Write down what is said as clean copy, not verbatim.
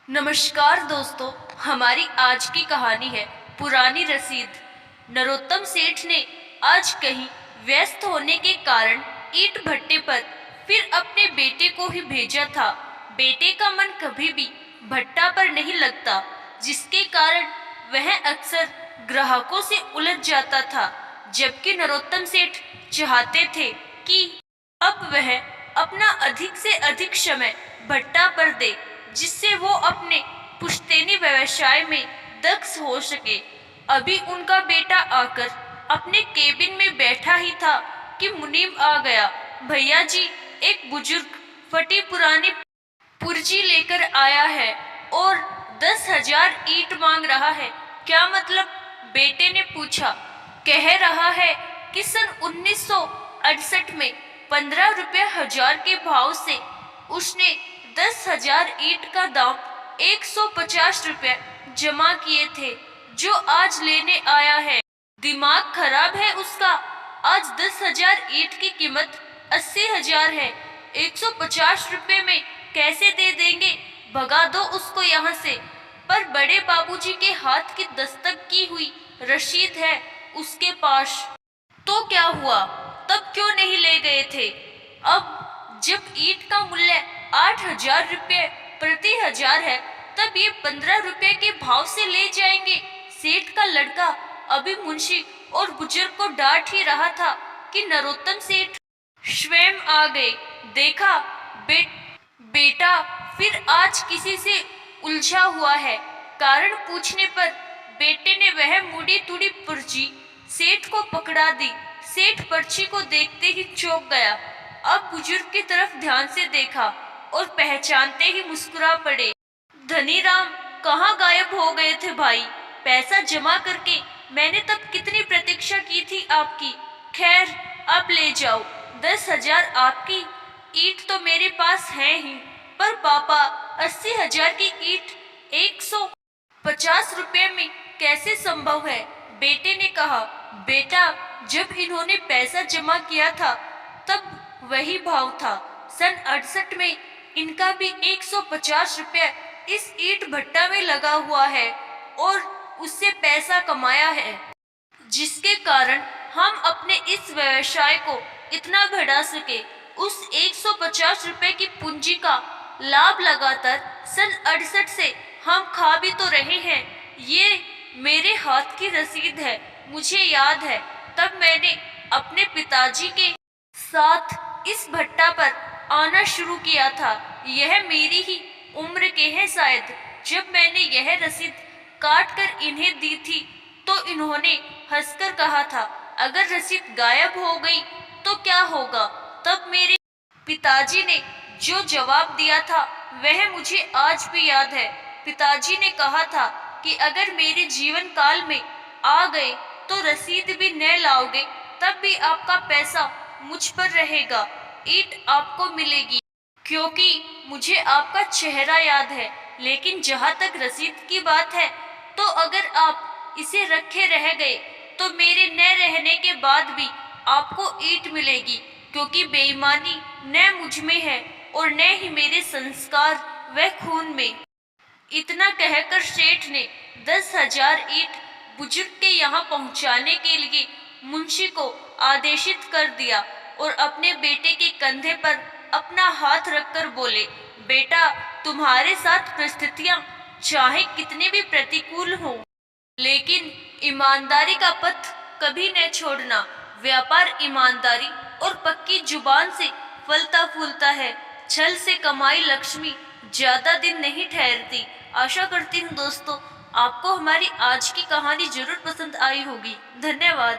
नमस्कार दोस्तों, हमारी आज की कहानी है पुरानी रसीद। नरोत्तम सेठ ने आज कहीं व्यस्त होने के कारण ईंट भट्टे पर फिर अपने बेटे को ही भेजा था। बेटे का मन कभी भी भट्टा पर नहीं लगता, जिसके कारण वह अक्सर ग्राहकों से उलझ जाता था। जबकि नरोत्तम सेठ चाहते थे कि अब वह अपना अधिक से अधिक समय भट्टा पर दे, जिससे वो अपने पुश्तैनी व्यवसाय में दक्ष हो सके। अभी उनका बेटा आकर अपने केबिन में बैठा ही था कि मुनीम आ गया। भैया जी, एक बुजुर्ग फटी पुरानी पुर्जी लेकर आया है और 10,000 ईंट मांग रहा है। क्या मतलब? बेटे ने पूछा। कह रहा है कि सन 1968 में 15 रुपये हजार के भाव से उसने 10,000 ईंट का दाम 150 रुपये जमा किए थे, जो आज लेने आया है। दिमाग खराब है उसका। आज 10,000 ईंट की कीमत 80,000 है। 150 रुपये में कैसे दे देंगे? भगा दो उसको यहाँ से। पर बड़े बाबूजी के हाथ की दस्तक की हुई रसीद है उसके पास। तो क्या हुआ? तब क्यों नहीं ले गए थे? अब जब ईंट का मूल्य 8,000 रुपये प्रति हजार है, तब ये 15 रुपये के भाव से ले जाएंगे। सेठ का लड़का अभी मुंशी और बुजुर्ग को डांट ही रहा था कि नरोत्तम सेठ स्वयं आ गए। देखा बेटा फिर आज किसी से उलझा हुआ है। कारण पूछने पर बेटे ने वह मुड़ी तुड़ी पर्ची सेठ को पकड़ा दी। सेठ पर्ची को देखते ही चौंक गया। अब बुजुर्ग की तरफ ध्यान से देखा और पहचानते ही मुस्कुरा पड़े। धनीराम, कहाँ गायब हो गए थे भाई? पैसा जमा करके मैंने तब कितनी प्रतीक्षा की थी आपकी। खैर, अब ले जाओ। 10,000 आपकी ईंट तो मेरे पास है ही, पर पापा 80,000 की ईंट 150 रुपये में कैसे संभव है? बेटे ने कहा। बेटा, जब इन्होंने पैसा जमा किया था तब वही भाव था। सन 68 में इनका भी 150 रुपये इस ईंट भट्टा में लगा हुआ है और उससे पैसा कमाया है, जिसके कारण हम अपने इस व्यवसाय को इतना बढ़ा सके। उस 150 रुपये की पूंजी का लाभ लगातार सन 68 से हम खा भी तो रहे हैं। ये मेरे हाथ की रसीद है। मुझे याद है, तब मैंने अपने पिताजी के साथ इस भट्टा पर आना शुरू किया था। यह मेरी ही उम्र के हैं शायद। जब मैंने यह रसीद काट कर इन्हें दी थी तो इन्होंने हंसकर कहा था, अगर रसीद गायब हो गई तो क्या होगा? तब मेरे पिताजी ने जो जवाब दिया था वह मुझे आज भी याद है। पिताजी ने कहा था कि अगर मेरे जीवन काल में आ गए तो रसीद भी न लाओगे, तब भी आपका पैसा मुझ पर रहेगा। ईंट आपको मिलेगी, क्योंकि मुझे आपका चेहरा याद है। लेकिन जहाँ तक रसीद की बात है, तो अगर आप इसे रखे रह गए तो मेरे न रहने के बाद भी आपको ईंट मिलेगी, क्योंकि बेईमानी न मुझ में है और न ही मेरे संस्कार व खून में। इतना कहकर सेठ ने 10,000 ईंट बुजुर्ग के यहाँ पहुँचाने के लिए मुंशी को आदेशित कर दिया और अपने बेटे के कंधे पर अपना हाथ रखकर बोले, बेटा, तुम्हारे साथ परिस्थितियां चाहे कितनी भी प्रतिकूल हो, लेकिन ईमानदारी का पथ कभी न छोड़ना। व्यापार ईमानदारी और पक्की जुबान से फलता फूलता है। छल से कमाई लक्ष्मी ज्यादा दिन नहीं ठहरती। आशा करती हूँ दोस्तों, आपको हमारी आज की कहानी जरूर पसंद आई होगी। धन्यवाद।